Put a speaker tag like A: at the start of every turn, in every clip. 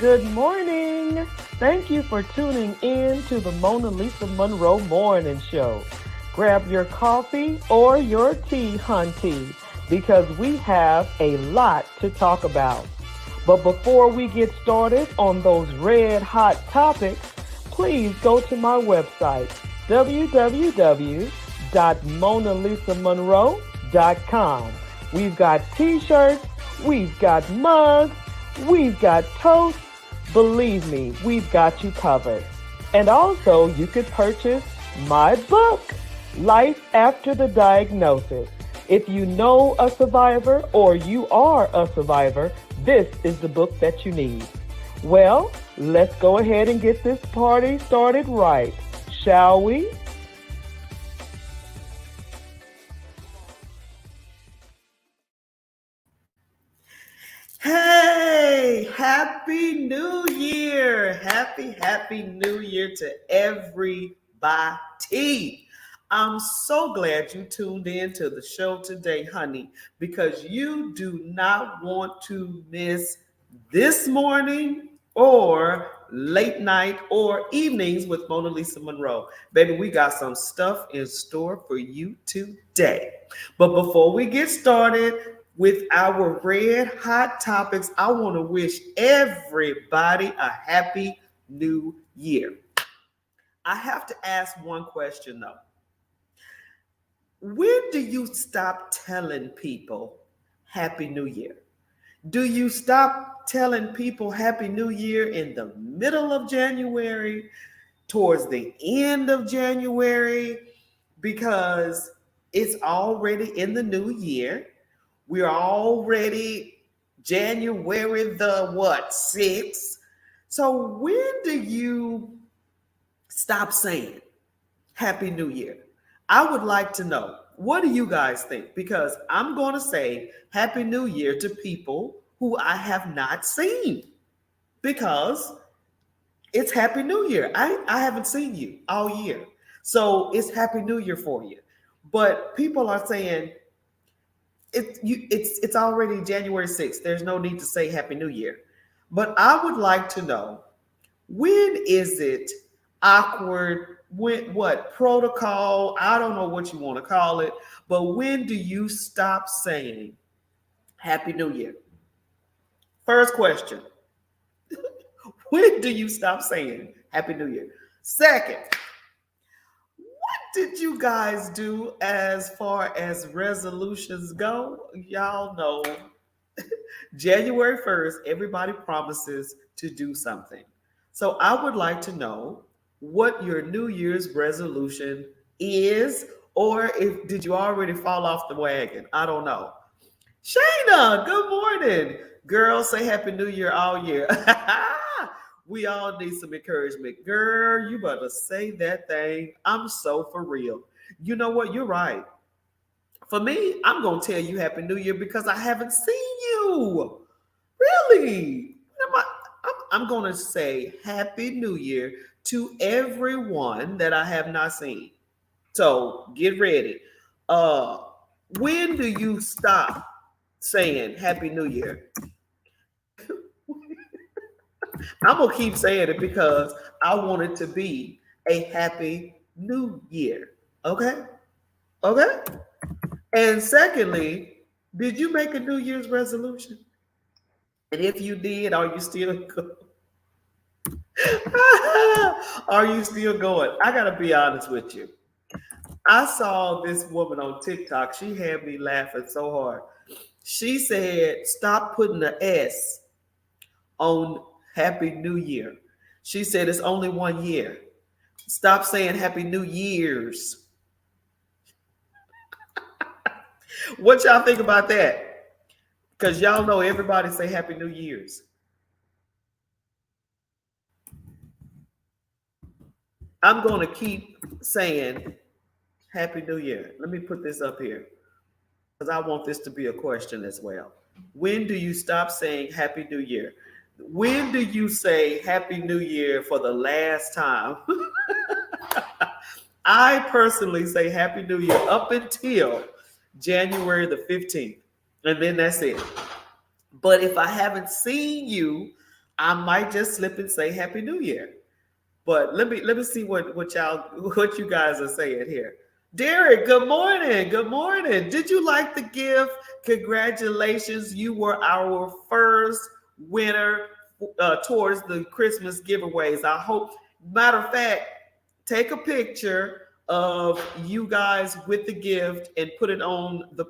A: Good morning. Thank you for tuning in to the Mona Lisa Monroe Morning Show. Grab your coffee or your tea, hunty, because we have a lot to talk about. But before we get started on those red hot topics, please go to my website, www.monalisamonroe.com. We've got t-shirts, we've got mugs, we've got toast. Believe me, we've got you covered. And also, you could purchase my book, Life After the Diagnosis. If you know a survivor or you are a survivor, this is the book that you need. Well, let's go ahead and get this party started right, shall we?
B: Hey, happy new year. Happy new year to everybody. I'm so glad you tuned in to the show today, honey, because you do not want to miss this morning or late night or evenings with Mona Lisa Monroe. Baby, we got some stuff in store for you today. But before we get started with our red hot topics, I want to wish everybody a happy new year. I have to ask one question though. When do you stop telling people Happy New Year? Do you stop telling people Happy New Year in the middle of January, towards the end of January, because it's already in the new year? We're already January the 6th. So when do you stop saying Happy New Year? I would like to know. What do you guys think? Because I'm going to say Happy New Year to people who I have not seen, because it's Happy New Year. I haven't seen you all year. So it's Happy New Year for you. But people are saying it's already January 6th. There's no need to say Happy New Year. But I would like to know, when is it awkward? When, what protocol? I don't know what you want to call it, but when do you stop saying Happy New Year? First question. When do you stop saying Happy New Year? Second, what did you guys do as far as resolutions go? Y'all know January 1st, everybody promises to do something. So I would like to know what your New Year's resolution is, or if did you already fall off the wagon? I don't know. Shayna, good morning. Girl, say Happy New Year all year. We all need some encouragement. Girl, you better say that thing. I'm so for real. You know what? You're right. For me, I'm going to tell you Happy New Year because I haven't seen you. Really? I'm going to say Happy New Year to everyone that I have not seen. So get ready. When do you stop saying Happy New Year? I'm going to keep saying it because I want it to be a Happy New Year. Okay? Okay? And secondly, did you make a New Year's resolution? And if you did, are you still going? Are you still going? I got to be honest with you. I saw this woman on TikTok. She had me laughing so hard. She said, stop putting the S on Happy New Year. She said, it's only 1 year. Stop saying Happy New Year's. What y'all think about that? Because y'all know everybody say Happy New Year's. I'm going to keep saying Happy New Year. Let me put this up here because I want this to be a question as well. When do you stop saying Happy New Year? When do you say Happy New Year for the last time? I personally say Happy New Year up until January the 15th. And then that's it. But if I haven't seen you I might just slip and say Happy New Year. But let me see what you guys are saying here. Derek, good morning. Good morning. Did you like the gift? Congratulations. You were our first winner towards the Christmas giveaways. I hope, matter of fact, take a picture of you guys with the gift and put it on the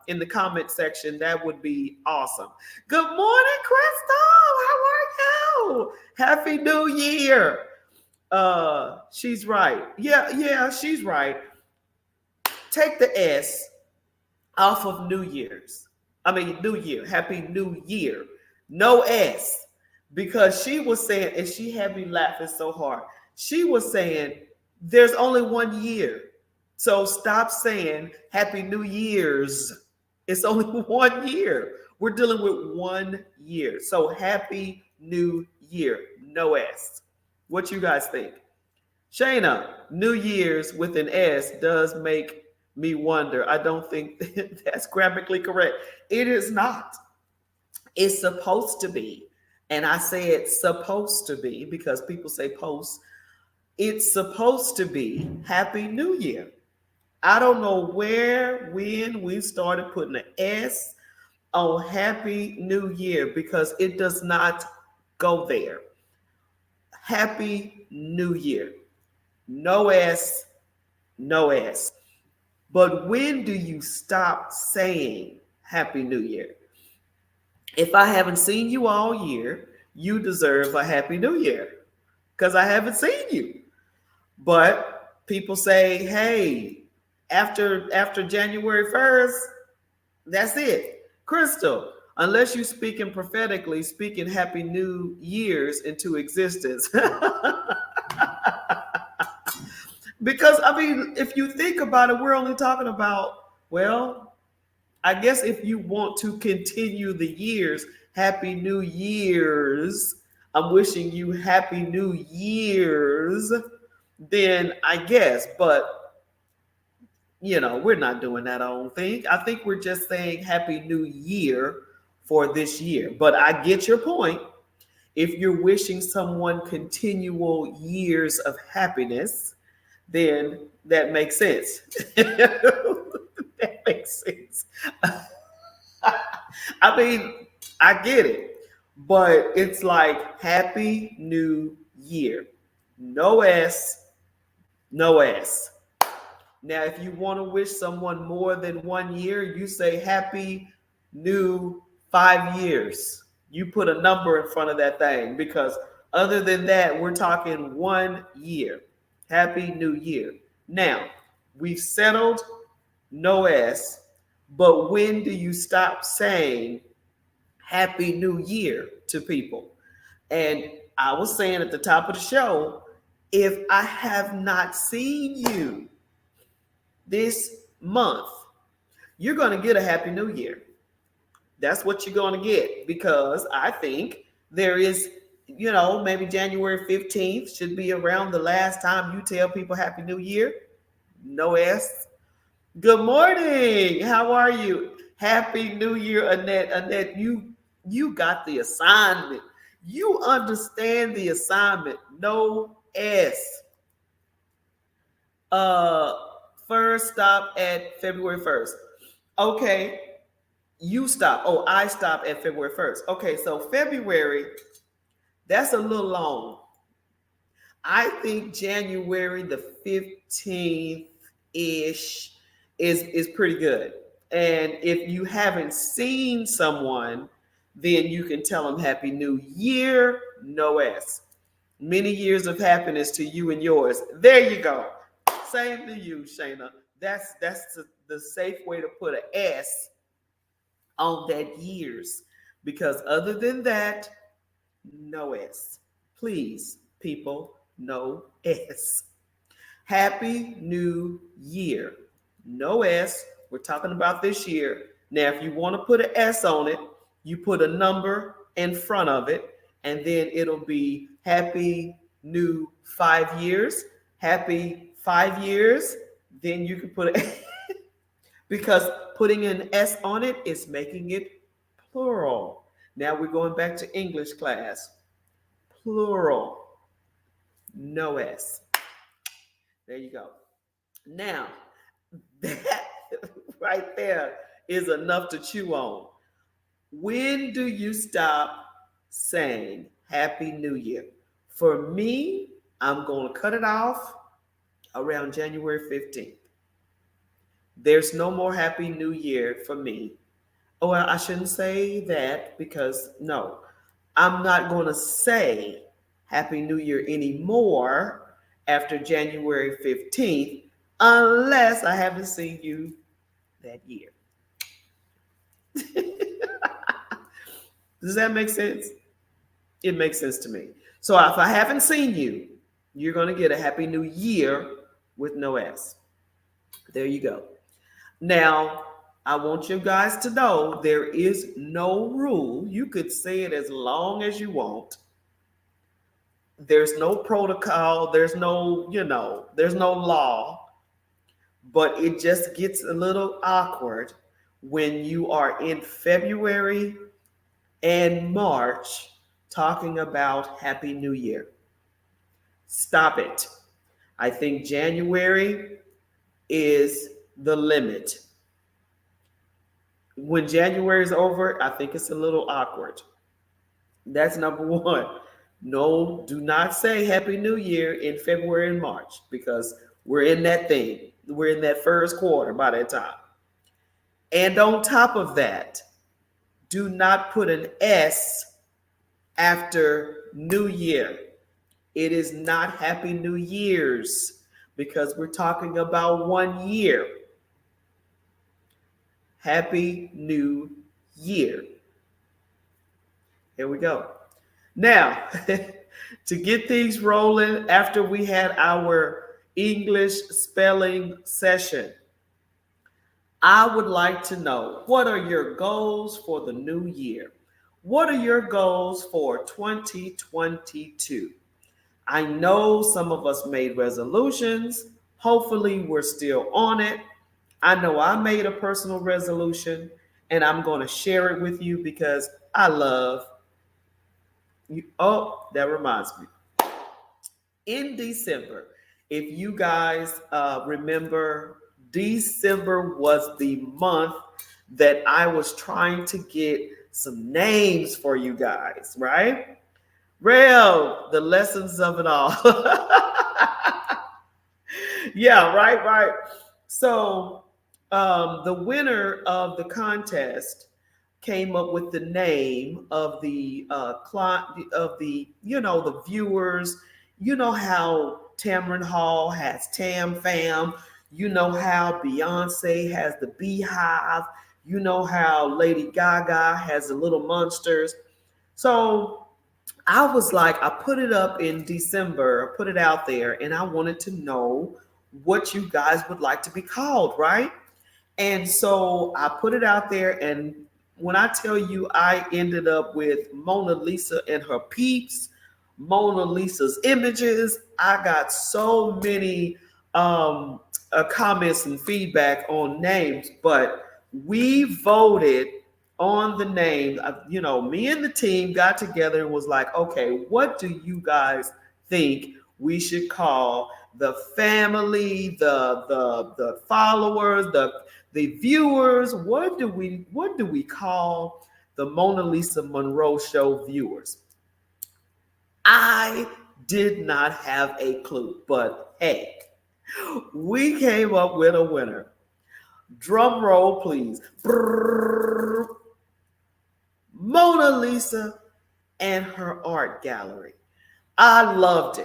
B: in the comment section. That would be awesome. Good morning, Crystal. How are you? Happy New Year. She's right. Yeah, she's right. Take the S off of New Year's. I mean, New Year. Happy New Year. No S. Because she was saying, and she had me laughing so hard. She was saying, there's only 1 year. So stop saying Happy New Year's. It's only 1 year. We're dealing with 1 year. So Happy New Year. No S. What you guys think? Shayna, New Year's with an S does make me wonder. I don't think that's grammatically correct. It is not. It's supposed to be. And I say it's supposed to be because people say post. It's supposed to be Happy New Year. I don't know when we started putting an S on Happy New Year because it does not go there. Happy New Year. No S, no S. But when do you stop saying Happy New Year? If I haven't seen you all year, you deserve a Happy New Year because I haven't seen you. But people say, hey, after January 1st, that's it. Crystal, unless you're speaking prophetically, speaking Happy New Year's into existence. Because, I mean, if you think about it, we're only talking about, well, I guess if you want to continue the years, Happy New Year's, I'm wishing you Happy New Year's, then I guess, but, you know, we're not doing that, I don't think. I think we're just saying Happy New Year for this year. But I get your point. If you're wishing someone continual years of happiness, then that makes sense. That makes sense. I mean, I get it, but it's like Happy New Year. No S, no S. Now, if you want to wish someone more than 1 year, you say Happy New 5 years. You put a number in front of that thing because other than that, we're talking 1 year. Happy New Year. Now, we've settled no S, but when do you stop saying Happy New Year to people? And I was saying at the top of the show, if I have not seen you this month, you're going to get a Happy New Year. That's what you're going to get because I think there is, you know, maybe January 15th should be around the last time you tell people Happy New Year. No S. Good morning. How are you? Happy New Year, Annette. Annette, you got the assignment. You understand the assignment. No S. First stop at February 1st. Okay. You stop. Oh, I stop at February 1st. Okay, so February, that's a little long. I think January the 15th-ish is pretty good. And if you haven't seen someone, then you can tell them Happy New Year, no S. Many years of happiness to you and yours. There you go. Same to you, Shayna. That's the safe way to put an S on that years. Because other than that, no S. Please, people, no S. Happy New Year. No S. We're talking about this year. Now, if you want to put an S on it, you put a number in front of it, and then it'll be Happy New 5 years. Happy 5 years. Then you can put it because putting an S on it is making it plural. Now we're going back to English class. Plural, no S. There you go. Now, that right there is enough to chew on. When do you stop saying Happy New Year? For me, I'm going to cut it off around January 15th. There's no more Happy New Year for me. Oh, well, I shouldn't say that because no, I'm not going to say Happy New Year anymore after January 15th unless I haven't seen you that year. Does that make sense? It makes sense to me. So if I haven't seen you, you're going to get a Happy New Year with no S. There you go. Now, I want you guys to know there is no rule. You could say it as long as you want. There's no protocol. There's no, there's no law. But it just gets a little awkward when you are in February and March talking about Happy New Year. Stop it. I think January is the limit. When January is over, I think it's a little awkward. That's number one. No, do not say Happy New Year in February and March because we're in that thing. We're in that first quarter by that time. And on top of that, do not put an S after New Year. It is not Happy New Year's because we're talking about 1 year. Happy New Year. Here we go. Now, to get things rolling after we had our English spelling session, I would like to know, what are your goals for the new year? What are your goals for 2022? I know some of us made resolutions. Hopefully, we're still on it. I know I made a personal resolution, and I'm going to share it with you because I love you. Oh, that reminds me. In December, if you guys remember, December was the month that I was trying to get some names for you guys, right? Real, the lessons of it all. Yeah, right. So the winner of the contest came up with the name of the client of the viewers. You know how Tamron Hall has Tam Fam. You know how Beyonce has the Beehive. You know how Lady Gaga has the Little Monsters. So I was like, I put it up in December, put it out there, and I wanted to know what you guys would like to be called, right? And so I put it out there, and when I tell you I ended up with Mona Lisa and her peeps, Mona Lisa's images, I got so many comments and feedback on names, but we voted on the name. Me and the team got together and was like, okay, what do you guys think we should call the family, the followers, the viewers? What do we call the Mona Lisa Monroe Show viewers? I did not have a clue, but hey, we came up with a winner. Drum roll, please. Brrr. Mona Lisa and her art gallery. I loved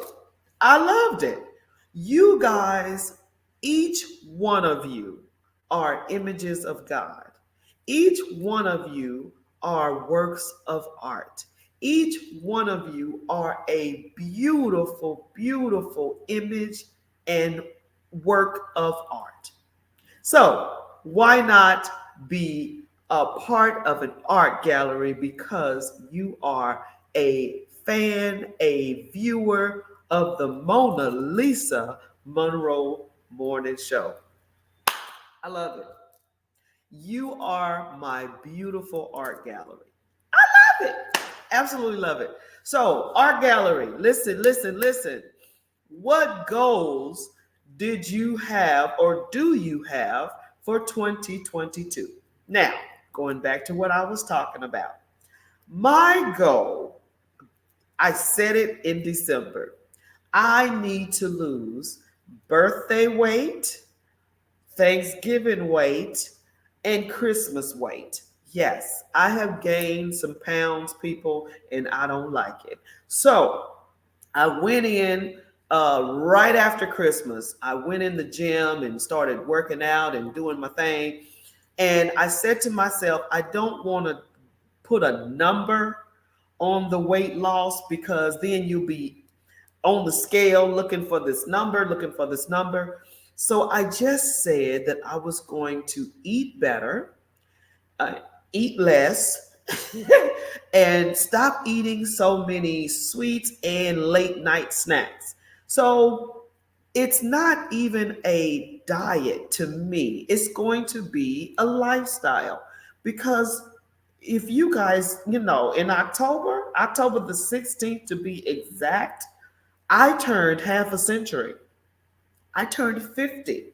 B: it. You guys, each one of you are images of God. Each one of you are works of art. Each one of you are a beautiful, beautiful image and work of art. So why not be a part of an art gallery because you are a fan, a viewer of the Mona Lisa Monroe Morning Show? I love it. You are my beautiful art gallery. I it. Absolutely love it. So, art gallery, listen, listen, listen. What goals did you have or do you have for 2022? Now, going back to what I was talking about. My goal, I said it in December. I need to lose birthday weight, Thanksgiving weight, and Christmas weight. Yes, I have gained some pounds, people, and I don't like it. So I went in right after Christmas. I went in the gym and started working out and doing my thing. And I said to myself, I don't want to put a number on the weight loss because then you'll be on the scale looking for this number, looking for this number. So I just said that I was going to eat better, uh, eat less, and stop eating so many sweets and late night snacks. So it's not even a diet to me. It's going to be a lifestyle because if you guys, in October the 16th to be exact, I turned half a century. I turned 50.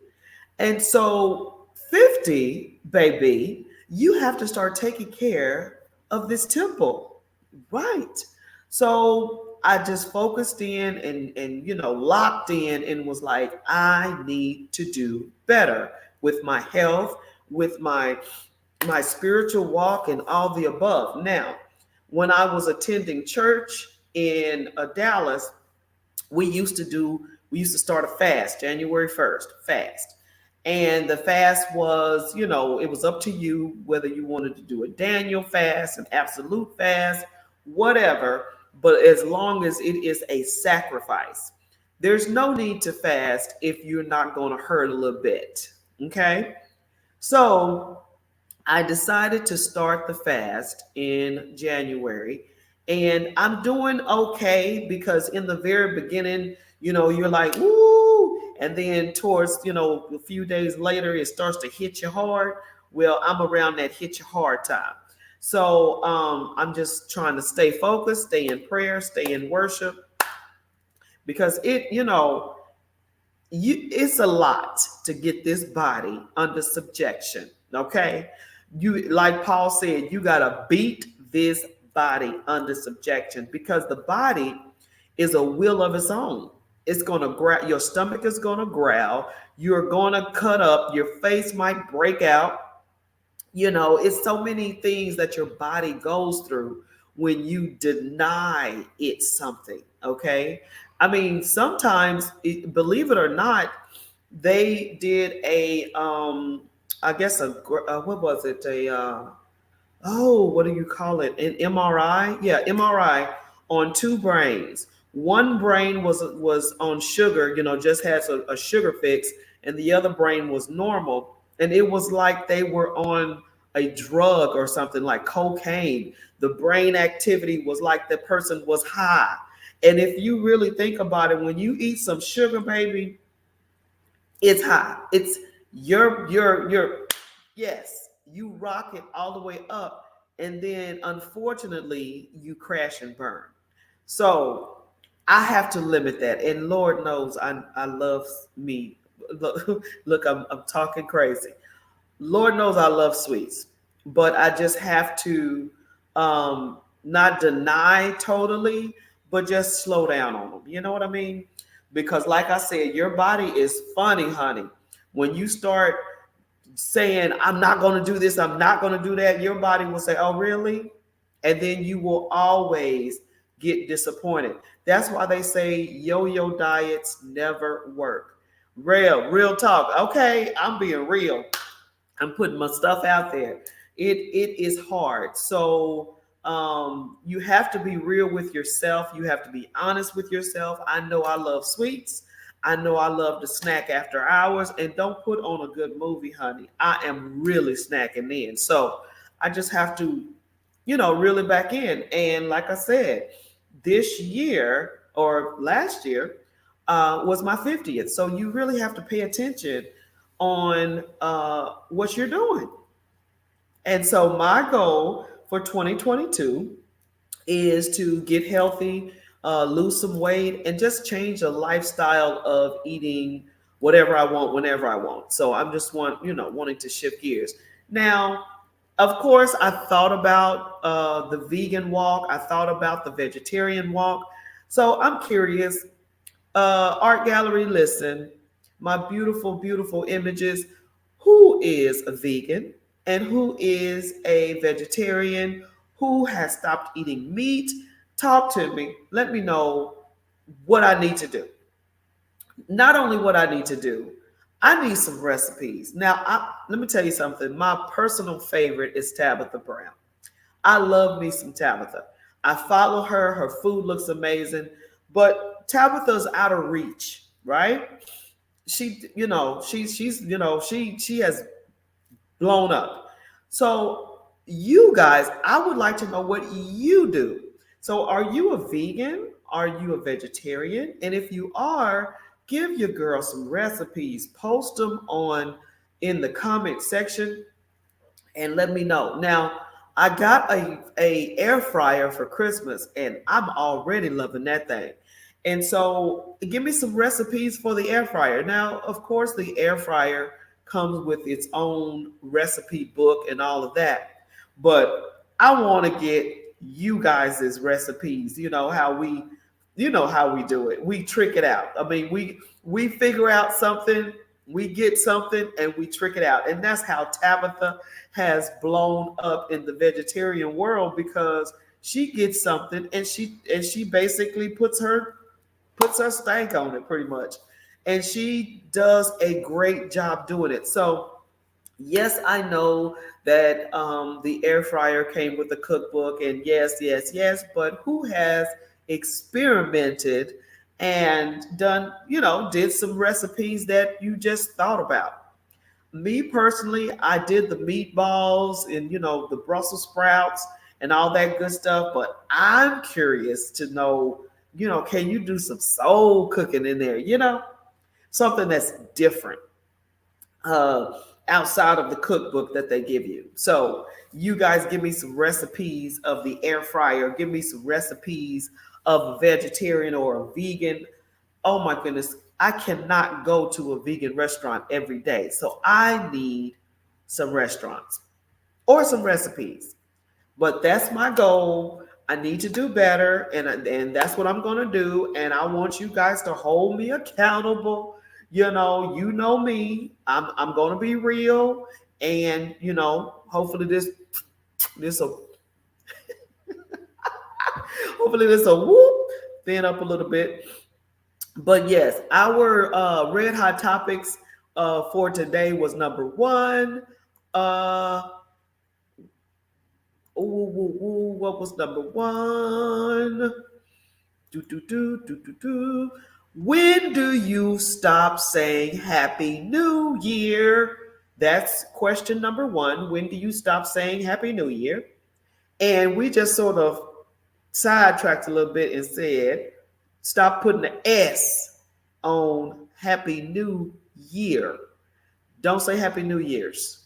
B: And so 50, baby, you have to start taking care of this temple. Right. So I just focused in and locked in and was like, I need to do better with my health, with my spiritual walk and all the above. Now, when I was attending church in Dallas, we used to start a fast January 1st, fast. And the fast was, it was up to you whether you wanted to do a Daniel fast, an absolute fast, whatever, but as long as it is a sacrifice. There's no need to fast if you're not going to hurt a little bit. Okay? So I decided to start the fast in January, and I'm doing okay because in the very beginning, you're like, woo, and then towards, a few days later, it starts to hit you hard. Well, I'm around that hit you hard time. So I'm just trying to stay focused, stay in prayer, stay in worship, because it's a lot to get this body under subjection. Okay. You, like Paul said, you got to beat this body under subjection because the body is a will of its own. It's going to growl. Your stomach is going to growl. You're going to cut up. Your face might break out. It's so many things that your body goes through when you deny it something. Okay. I mean, sometimes, believe it or not, they did I guess what was it? What do you call it? An MRI? Yeah, MRI on two brains. One brain was on sugar, just has a sugar fix, and the other brain was normal. And it was like they were on a drug or something like cocaine. The brain activity was like the person was high. And if you really think about it, when you eat some sugar, baby, it's high. It's your yes, you rock it all the way up, and then unfortunately you crash and burn. So I have to limit that. And Lord knows I love me. Look, I'm talking crazy. Lord knows I love sweets, but I just have to not deny totally, but just slow down on them. You know what I mean? Because like I said, your body is funny, honey. When you start saying, I'm not going to do this, I'm not going to do that, your body will say, oh, really? And then you will always get disappointed. That's why they say yo-yo diets never work. Real talk. Okay, I'm being real. I'm putting my stuff out there. It is hard. So you have to be real with yourself. You have to be honest with yourself. I know I love sweets. I know I love to snack after hours, and don't put on a good movie, honey. I am really snacking in. So I just have to, reel it back in. And like I said, this year or last year was my 50th. So you really have to pay attention on what you're doing. And so my goal for 2022 is to get healthy, lose some weight, and just change a lifestyle of eating whatever I want whenever I want. So I'm just wanting to shift gears. Now, of course, I thought about the vegan walk. I thought about the vegetarian walk. So I'm curious, art gallery, listen, my beautiful, beautiful images. Who is a vegan and who is a vegetarian? Who has stopped eating meat? Talk to me. Let me know what I need to do. Not only what I need to do, I need some recipes. Now, let me tell you something. My personal favorite is Tabitha Brown. I love me some Tabitha. I follow her. Her food looks amazing, but Tabitha's out of reach, right? She has blown up. So you guys, I would like to know what you do. So are you a vegan? Are you a vegetarian? And if you are, give your girl some recipes. Post them on in the comment section and let me know. Now, I got a air fryer for Christmas and I'm already loving that thing. And so give me some recipes for the air fryer. Now, of course, the air fryer comes with its own recipe book and all of that. But I want to get you guys' recipes. You know how we do it. We trick it out. I mean, we figure out something, we get something, and we trick it out. And that's how Tabitha has blown up in the vegetarian world, because she gets something and she basically puts her stank on it pretty much. And she does a great job doing it. So yes, I know that the air fryer came with a cookbook, and yes, yes, yes, but who has experimented and did some recipes that you just thought about? Me personally, I did the meatballs and the Brussels sprouts and all that good stuff, but I'm curious to know, can you do some soul cooking in there? Something that's different, outside of the cookbook that they give you. So you guys give me some recipes of the air fryer. Give me some recipes of a vegetarian or a vegan. Oh my goodness, I cannot go to a vegan restaurant every day. So I need some restaurants or some recipes. But that's my goal. I need to do better, and that's what I'm going to do. And I want you guys to hold me accountable. You know me. I'm going to be real, and hopefully this will hopefully this will whoop thin up a little bit. But yes, our red hot topics for today was number one. What was number one? When do you stop saying Happy New Year? That's question number one. When do you stop saying Happy New Year? And we just sort of sidetracked a little bit and said, stop putting the S on Happy New Year. Don't say Happy New Year's.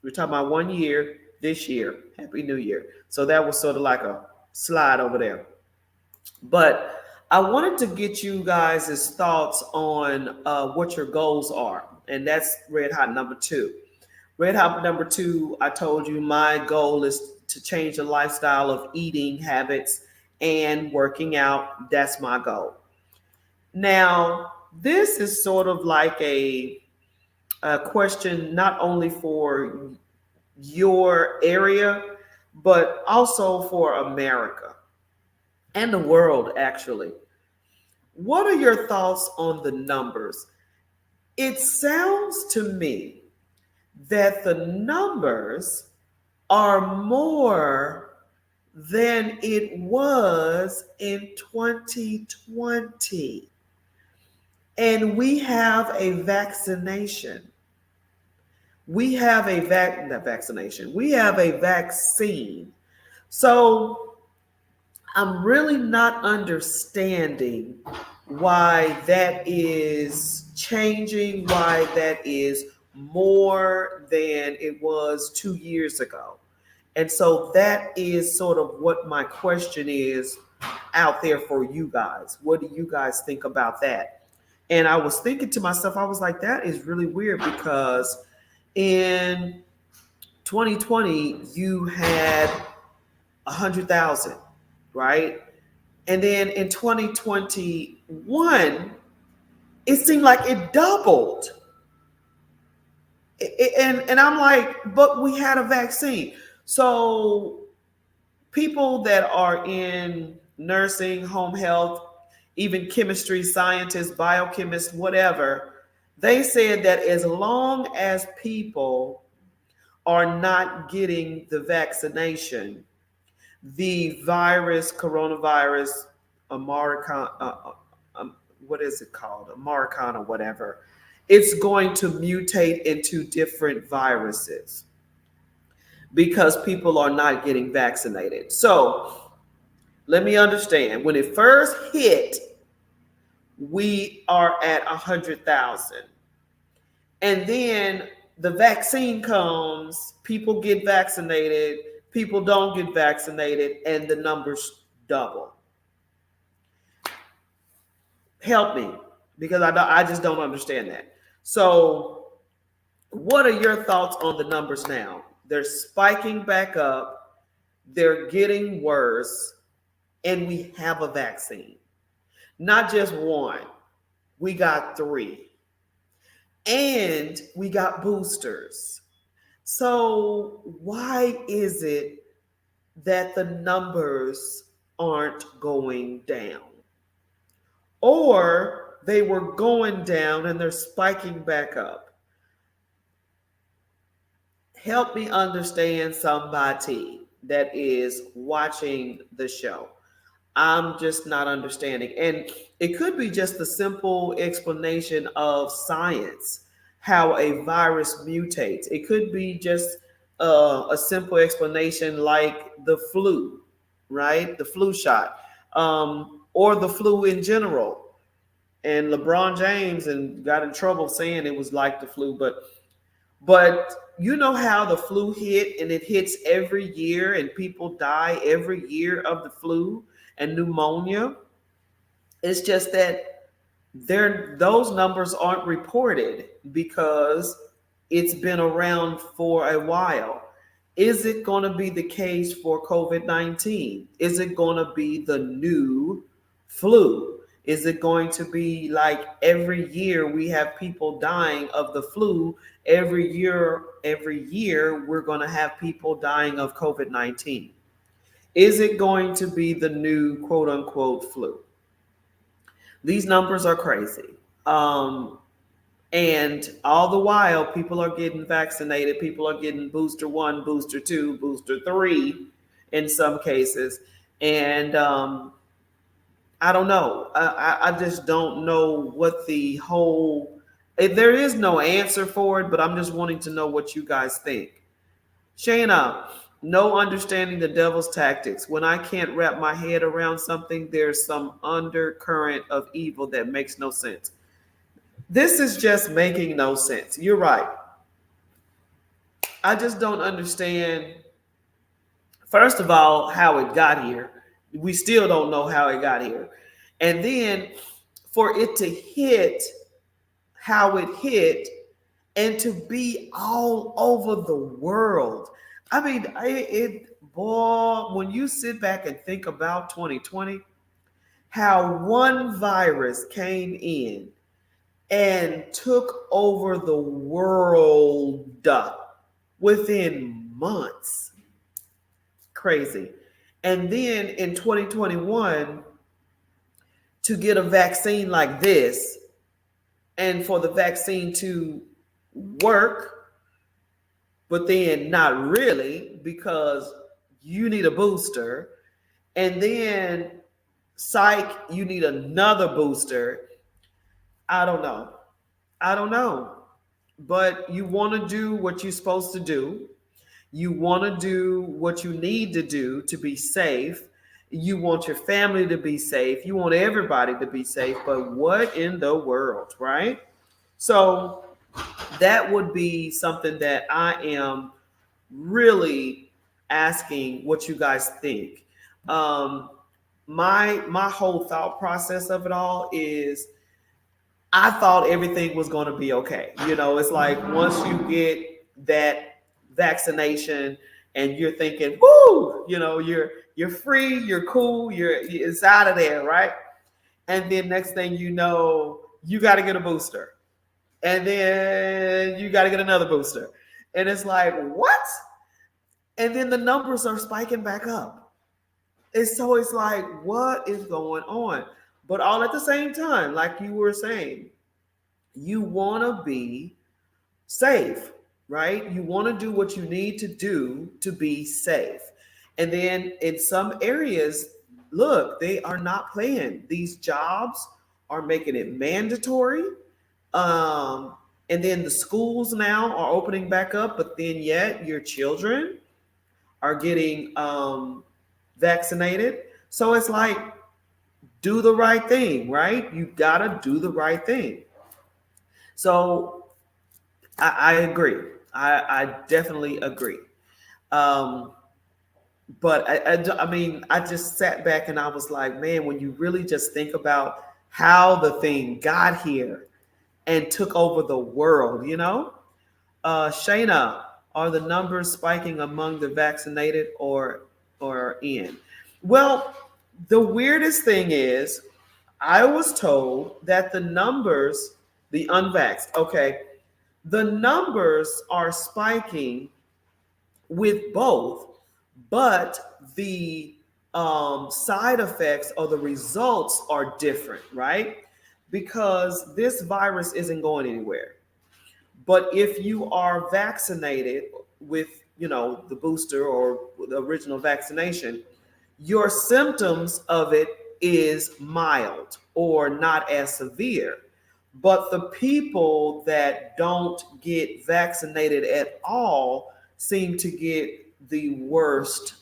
B: We're talking about 1 year this year. Happy New Year. So that was sort of like a slide over there. But I wanted to get you guys' thoughts on what your goals are. And that's red hot number two. Red hot number two, I told you my goal is to change the lifestyle of eating habits and working out. That's my goal. Now, this is sort of like a question not only for your area, but also for America and the world, actually. What are your thoughts on the numbers? It sounds to me that the numbers are more than it was in 2020. And we have a vaccination. We have a not vaccination. We have a vaccine. So I'm really not understanding why that is changing, why that is more than it was 2 years ago. And so that is sort of what my question is out there for you guys. What do you guys think about that? And I was thinking to myself, I was like, that is really weird because in 2020, you had 100,000, right? And then in 2021, it seemed like it doubled. And I'm like, but we had a vaccine. So people that are in nursing, home health, even chemistry scientists, biochemists, whatever, they said that as long as people are not getting the vaccination, the virus, coronavirus, American, what is it called? Americana, whatever, it's going to mutate into different viruses because people are not getting vaccinated. So let me understand. When it first hit, we are at 100,000. And then the vaccine comes, people get vaccinated, people don't get vaccinated, and the numbers double. Help me, because I just don't understand that. So what are your thoughts on the numbers now? They're spiking back up, they're getting worse, and we have a vaccine. Not just one, we got 3. And we got boosters. So why is it that the numbers aren't going down? Or they were going down and they're spiking back up? Help me understand, somebody that is watching the show. I'm just not understanding. And it could be just the simple explanation of science, how a virus mutates. It could be just a simple explanation like the flu, right? The flu shot, or the flu in general. And LeBron James and got in trouble saying it was like the flu, but you know how the flu hit, and it hits every year and people die every year of the flu and pneumonia. It's just that those numbers aren't reported because it's been around for a while. Is it going to be the case for COVID-19? Is it going to be the new flu? Is it going to be like every year we have people dying of the flu? Every year we're going to have people dying of COVID-19. Is it going to be the new quote unquote flu? These numbers are crazy. And all the while, people are getting vaccinated. People are getting booster 1, booster 2, booster 3 in some cases. And I don't know. I just don't know what the whole, there is no answer for it, but I'm just wanting to know what you guys think. Shayna, no understanding the devil's tactics. When I can't wrap my head around something, there's some undercurrent of evil that makes no sense. This is just making no sense. You're right. I just don't understand, first of all, how it got here. We still don't know how it got here. And then for it to hit how it hit and to be all over the world. I mean, boy, when you sit back and think about 2020, how one virus came in and took over the world within months. Crazy. And then in 2021, to get a vaccine like this, and for the vaccine to work, but then not really, because you need a booster, and then psych, you need another booster. I don't know. But you want to do what you're supposed to do. You want to do what you need to do to be safe. You want your family to be safe. You want everybody to be safe. But what in the world, right? So that would be something that I am really asking what you guys think. Um, my whole thought process of it all is I thought everything was going to be okay. You know, it's like once you get that vaccination and you're thinking, "Woo!" You know, you're free, you're cool, it's out of there, right? And then next thing you know, you got to get a booster, and then you got to get another booster, and it's like what? And then the numbers are spiking back up. And so it's like, what is going on? But all at the same time, like you were saying, you want to be safe, right? You want to do what you need to do to be safe. And then in some areas, look, they are not playing. These jobs are making it mandatory. Um, and then the schools now are opening back up, but then yet your children are getting vaccinated. So it's like, do the right thing, right? You gotta do the right thing. So I agree. I definitely agree. Um, but I mean, I just sat back and I was like, man, when you really just think about how the thing got here and took over the world, you know? Shayna, are the numbers spiking among the vaccinated or in? Well, the weirdest thing is, I was told that the numbers, the unvaxxed, okay, the numbers are spiking with both, but the side effects or the results are different, right? Because this virus isn't going anywhere. But if you are vaccinated with, you know, the booster or the original vaccination, your symptoms of it is mild or not as severe. But the people that don't get vaccinated at all seem to get the worst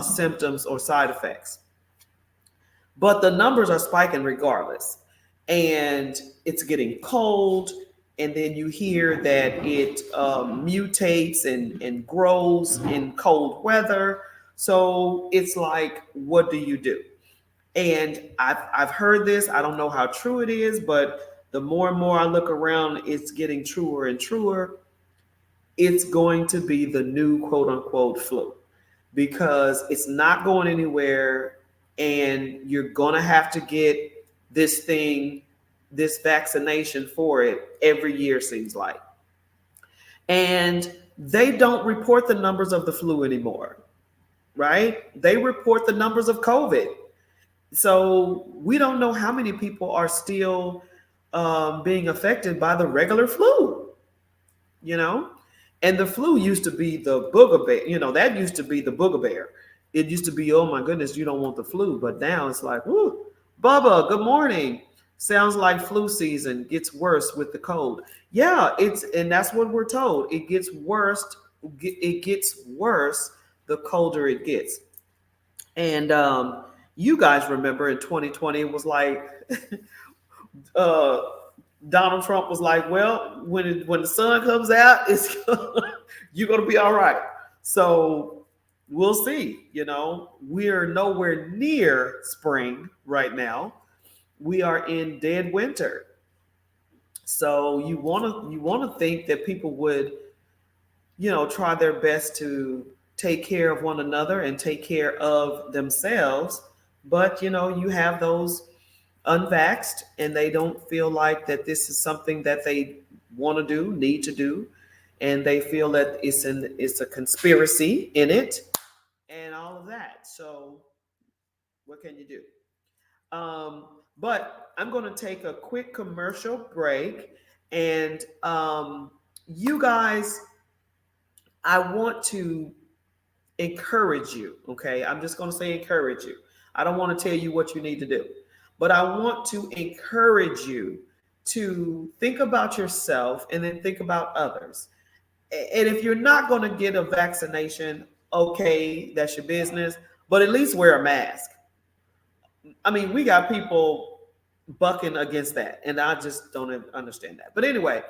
B: symptoms or side effects. But the numbers are spiking regardless. And it's getting cold. And then you hear that it mutates and grows in cold weather. So it's like, what do you do? And I've heard this. I don't know how true it is, but the more and more I look around, it's getting truer and truer. It's going to be the new quote unquote flu because it's not going anywhere. And you're going to have to get this thing, this vaccination for it every year, seems like. And they don't report the numbers of the flu anymore, right? They report the numbers of COVID. So we don't know how many people are still being affected by the regular flu, you know? And the flu used to be the booger bear, you know, that used to be the booger bear. It used to be, oh my goodness, you don't want the flu. But now it's like, whoo, Bubba, good morning. Sounds like flu season gets worse with the cold. Yeah, and that's what we're told. It gets worse. It gets worse the colder it gets. And you guys remember in 2020, it was like uh, Donald Trump was like, well, when the sun comes out, it's you're gonna be all right. So we'll see. You know, we're nowhere near spring right now. We are in dead winter. So you wanna think that people would, you know, try their best to take care of one another and take care of themselves. But you know, you have those unvaxxed and they don't feel like that this is something that they want to do, need to do, and they feel that it's a conspiracy in it and all of that. So what can you do? But I'm going to take a quick commercial break, and you guys, I want to encourage you. Okay, I'm just going to say encourage you. I don't want to tell you what you need to do, but I want to encourage you to think about yourself and then think about others. And if you're not going to get a vaccination, okay, that's your business, but at least wear a mask. I mean, we got people bucking against that, and I just don't understand that. But anyway,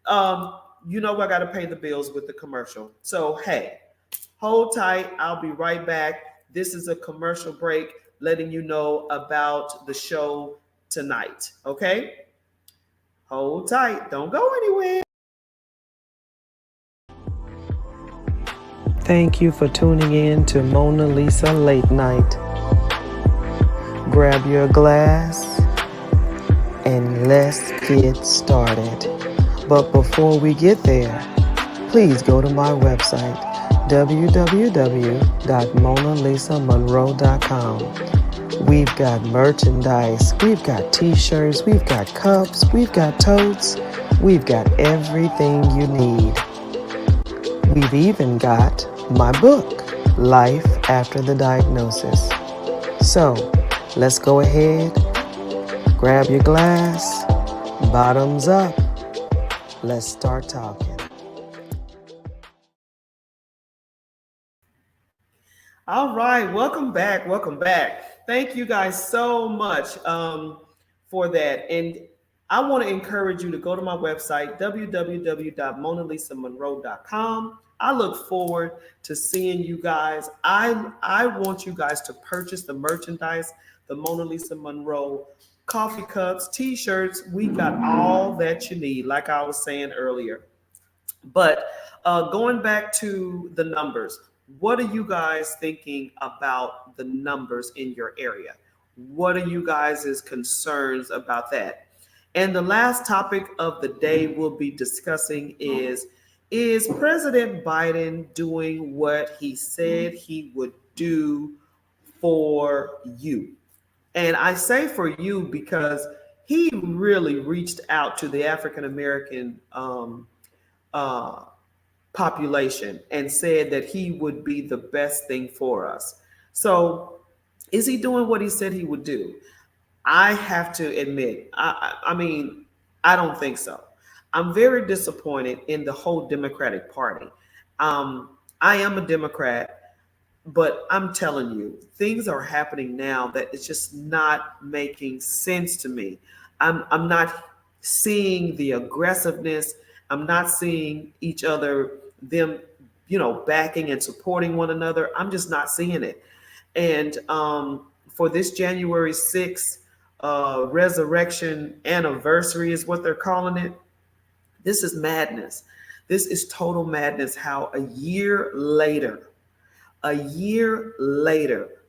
B: you know, I got to pay the bills with the commercial. So, hey, Hold tight. I'll be right back. This is a commercial break letting you know about the show tonight. Okay? Hold tight. Don't go anywhere. Thank you for tuning in to Mona Lisa Late Night. Grab your glass and let's get started. But before we get there, please go to my website, www.monalisamonroe.com. We've got merchandise, we've got t-shirts, we've got cups, we've got totes, we've got everything you need. We've even got my book, Life After the Diagnosis. So, let's go ahead, grab your glass, bottoms up, let's start talking. All right, welcome back. Welcome back. Thank you guys so much for that. And I want to encourage you to go to my website, www.monalisamonroe.com. I look forward to seeing you guys. I want you guys to purchase the merchandise, the Mona Lisa Monroe coffee cups, t-shirts. We got all that you need, like I was saying earlier. But going back to the numbers, what are you guys thinking about the numbers in your area? What are you guys' concerns about that? And the last topic of the day we'll be discussing is President Biden doing what he said he would do for you? And I say for you because he really reached out to the African American population and said that he would be the best thing for us. So is he doing what he said he would do? I have to admit, I mean, I don't think so. I'm very disappointed in the whole Democratic Party. I am a Democrat, but I'm telling you, things are happening now that it's just not making sense to me. I'm not seeing the aggressiveness. I'm not seeing them, backing and supporting one another. I'm just not seeing it. And for this January 6th resurrection anniversary is what they're calling it. This is madness. This is total madness. How a year later,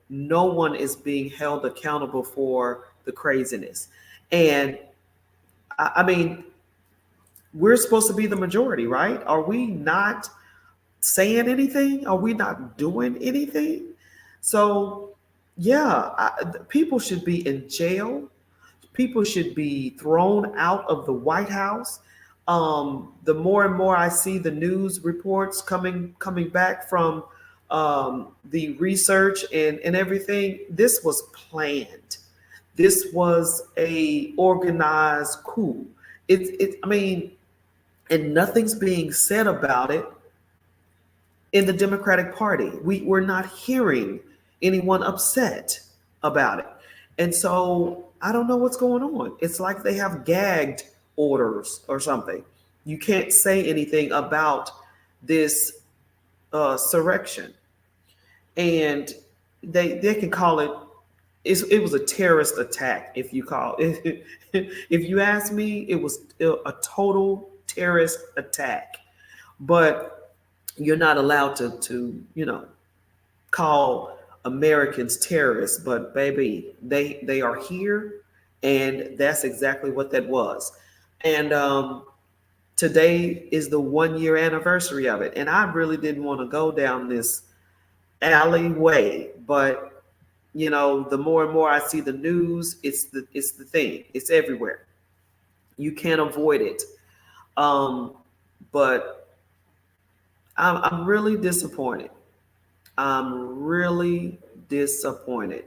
B: no one is being held accountable for the craziness. And I mean, we're supposed to be the majority, right? Are we not saying anything? Are we not doing anything? So, yeah, people should be in jail. People should be thrown out of the White House. The more and more I see the news reports coming back from the research and everything, this was planned. This was a organized coup. And nothing's being said about it in the Democratic Party. We're not hearing anyone upset about it. And so I don't know what's going on. It's like they have gagged orders or something. You can't say anything about this surrection. And they can call it, it was a terrorist attack, if you call it. If you ask me, it was a total terrorist attack. But you're not allowed to call Americans terrorists. But baby, they are here, and that's exactly what that was. And today is the 1 year anniversary of it. And I really didn't want to go down this alleyway, but the more and more I see the news, it's the thing. It's everywhere. You can't avoid it. But I'm really disappointed. I'm really disappointed.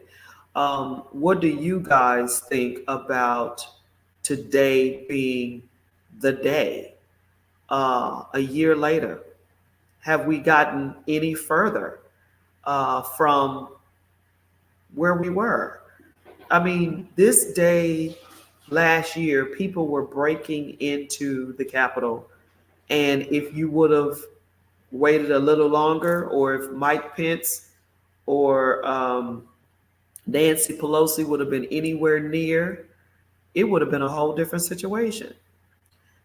B: What do you guys think about today being the day? A year later, have we gotten any further from where we were? I mean, this day last year, people were breaking into the Capitol. And if you would have waited a little longer, or if Mike Pence or Nancy Pelosi would have been anywhere near, it would have been a whole different situation.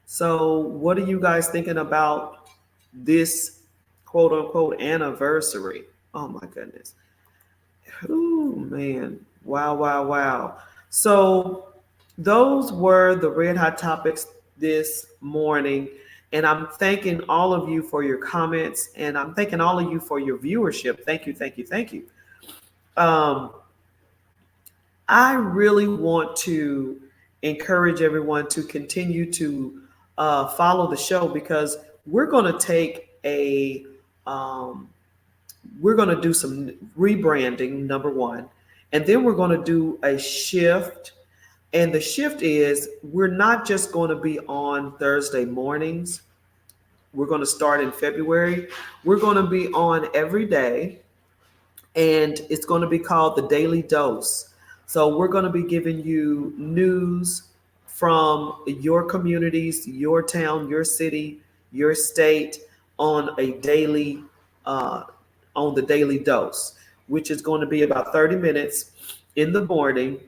B: So, what are you guys thinking about this quote unquote anniversary? Oh my goodness. Oh man. Wow, wow, wow. So, those were the red hot topics this morning. And I'm thanking all of you for your comments, and I'm thanking all of you for your viewership. Thank you, thank you, thank you. Um, I really want to encourage everyone to continue to follow the show, because we're going to take um, we're going to do some rebranding, number one, and then we're going to do a shift. And the shift is we're not just going to be on Thursday mornings. We're going to start in February. We're going to be on every day, and it's going to be called the Daily Dose. So we're going to be giving you news from your communities, your town, your city, your state on a daily uh, on the Daily Dose, which is going to be about 30 minutes in the morning,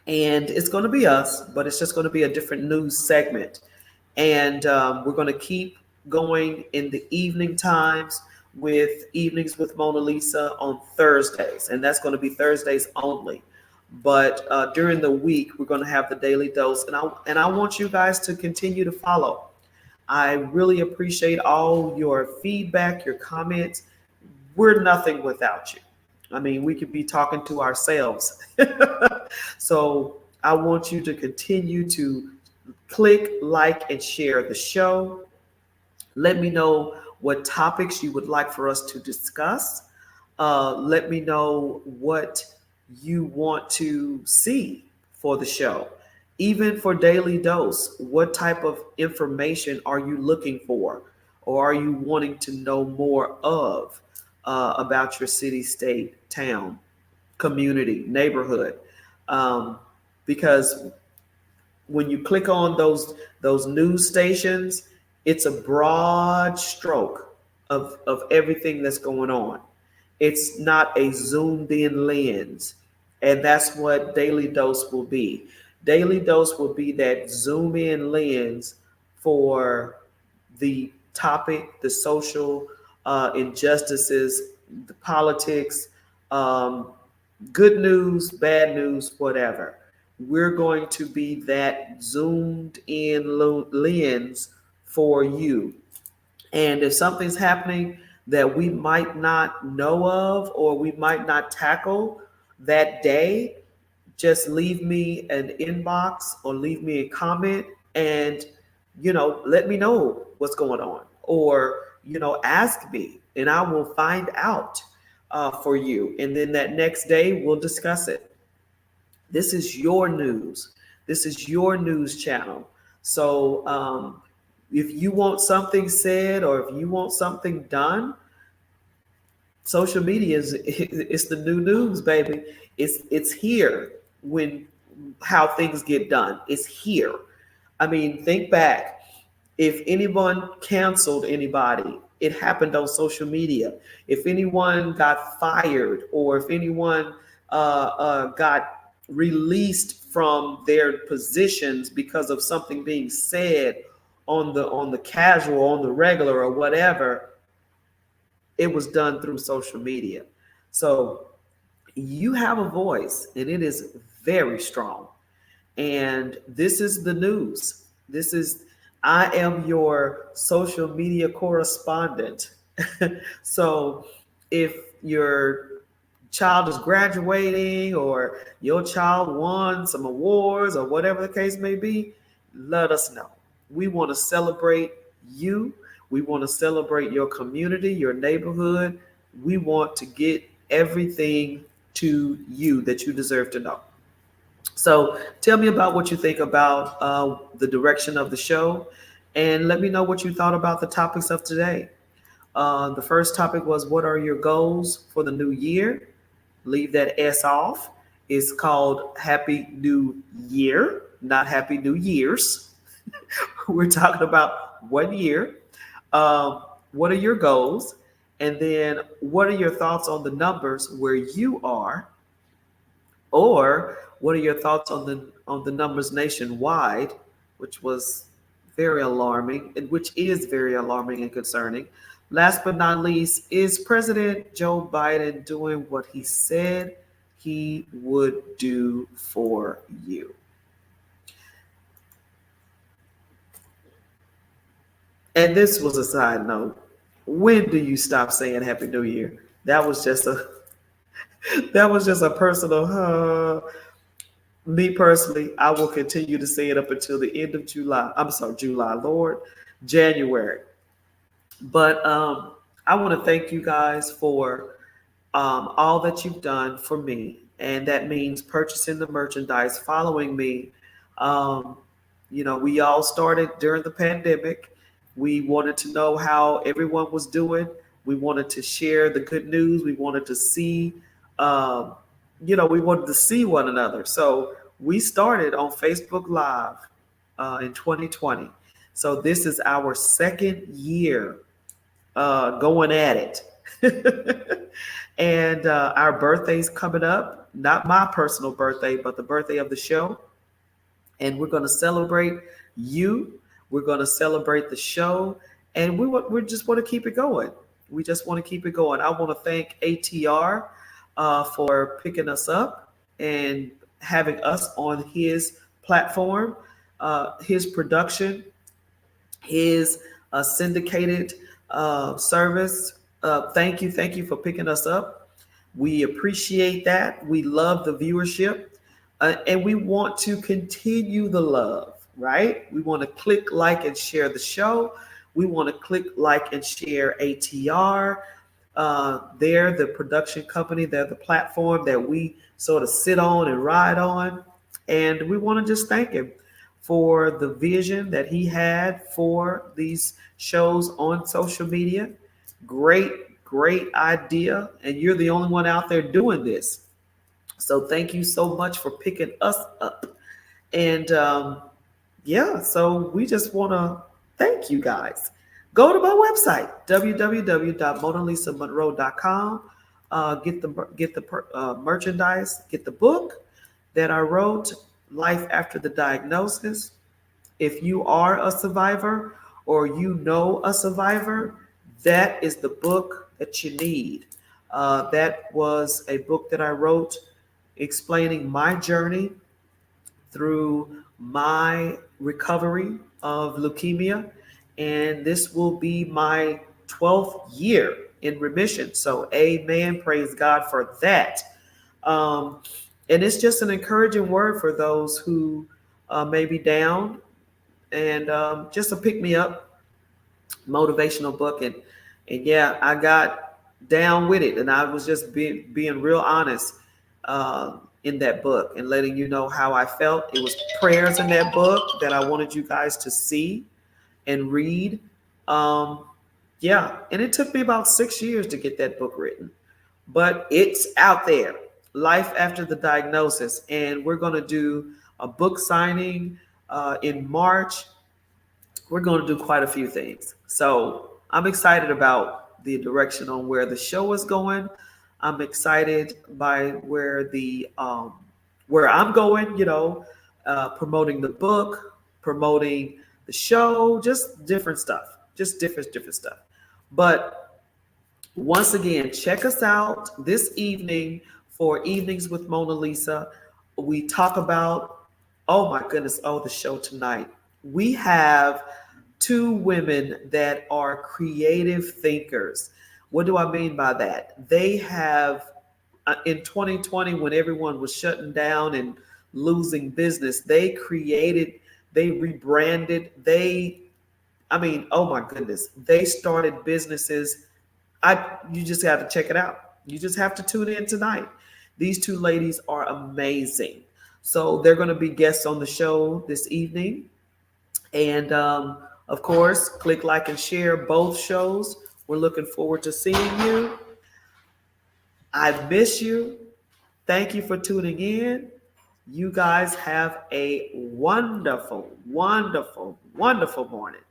B: and it's going to be us, but it's just going to be a different news segment. And we're going to keep going in the evening times with Evenings with Mona Lisa on Thursdays, and that's going to be Thursdays only. But during the week, we're going to have the Daily Dose, and I want you guys to continue to follow. I really appreciate all your feedback, your comments. We're nothing without you. I mean, we could be talking to ourselves. So I want you to continue to click, like, and share the show. Let me know what topics you would like for us to discuss. Let me know what you want to see for the show. Even for Daily Dose, what type of information are you looking for? Or are you wanting to know more of about your city, state, town, community, neighborhood? Because when you click on those news stations, it's a broad stroke of everything that's going on. It's not a zoomed in lens. And that's what Daily Dose will be. Daily Dose will be that zoom in lens for the topic, the social injustices, the politics, um, good news, bad news, whatever. We're going to be that zoomed in lens for you. And if something's happening that we might not know of or we might not tackle that day, just leave me an inbox or leave me a comment, and let me know what's going on, or ask me and I will find out for you, and then that next day we'll discuss it. This is your news. This is your news channel. So if you want something said or if you want something done, social media is it's the new news, baby. It's here. When how things get done, it's here. I mean, think back. If anyone canceled anybody, it happened on social media. If anyone got fired, or if anyone got released from their positions because of something being said on the casual, on the regular, or whatever, it was done through social media. So you have a voice, and it is very strong. And this is the news. I am your social media correspondent. So if your child is graduating, or your child won some awards, or whatever the case may be, let us know. We want to celebrate you. We want to celebrate your community, your neighborhood. We want to get everything to you that you deserve to know. So tell me about what you think about the direction of the show, and let me know what you thought about the topics of today. The first topic was, what are your goals for the new year? Leave that S off. It's called Happy New Year, not Happy New Years. We're talking about 1 year. what are your goals? And then what are your thoughts on the numbers where you are? Or what are your thoughts on the numbers nationwide, which was very alarming, and which is very alarming and concerning. Last but not least, is President Joe Biden doing what he said he would do for you? And this was a side note. When do you stop saying Happy New Year? That was just a that was just a personal me personally, I will continue to say it up until the end of July. I'm sorry, July, Lord, January. But I want to thank you guys for all that you've done for me. And that means purchasing the merchandise, following me. Um, we all started during the pandemic. We wanted to know how everyone was doing. We wanted to share the good news. We wanted to see, um, we wanted to see one another. So we started on Facebook Live in 2020. So this is our second year going at it. And our birthday's coming up, not my personal birthday, but the birthday of the show. And we're going to celebrate you. We're going to celebrate the show. And we just want to keep it going. We just want to keep it going. I want to thank ATR for picking us up and having us on his platform, his production, his syndicated service. Thank you for picking us up. We appreciate that. We love the viewership, and we want to continue the love, right? We want to click, like, and share the show. We want to click, like, and share ATR. They're the production company. They're the platform that we sort of sit on and ride on. And we want to just thank him for the vision that he had for these shows on social media. Great idea. And you're the only one out there doing this. So thank you so much for picking us up. And so we just want to thank you guys. Go to my website, www.monalisamonroe.com. Get the merchandise, get the book that I wrote, Life After the Diagnosis. If you are a survivor or you know a survivor, that is the book that you need. That was a book that I wrote explaining my journey through my recovery of leukemia. And this will be my 12th year in remission. So amen. Praise God for that. And it's just an encouraging word for those who may be down, and just a pick me up motivational book. And yeah, I got down with it, and I was just being real honest in that book and letting you know how I felt. It was prayers in that book that I wanted you guys to see and read. And it took me about 6 years to get that book written, but it's out there. Life After the Diagnosis. And we're going to do a book signing in March. We're going to do quite a few things. So I'm excited about the direction on where the show is going. I'm excited by where where I'm going, promoting the book, promoting the show, just different stuff, just different stuff. But once again, check us out this evening for Evenings with Mona Lisa. We talk about, oh my goodness, the show tonight. We have two women that are creative thinkers. What do I mean by that? They have, in 2020, when everyone was shutting down and losing business, they rebranded, oh my goodness, they started businesses. You just have to check it out. You just have to tune in tonight. These two ladies are amazing. So they're going to be guests on the show this evening. And of course, click, like, and share both shows. We're looking forward to seeing you. I miss you. Thank you for tuning in. You guys have a wonderful, wonderful, wonderful morning.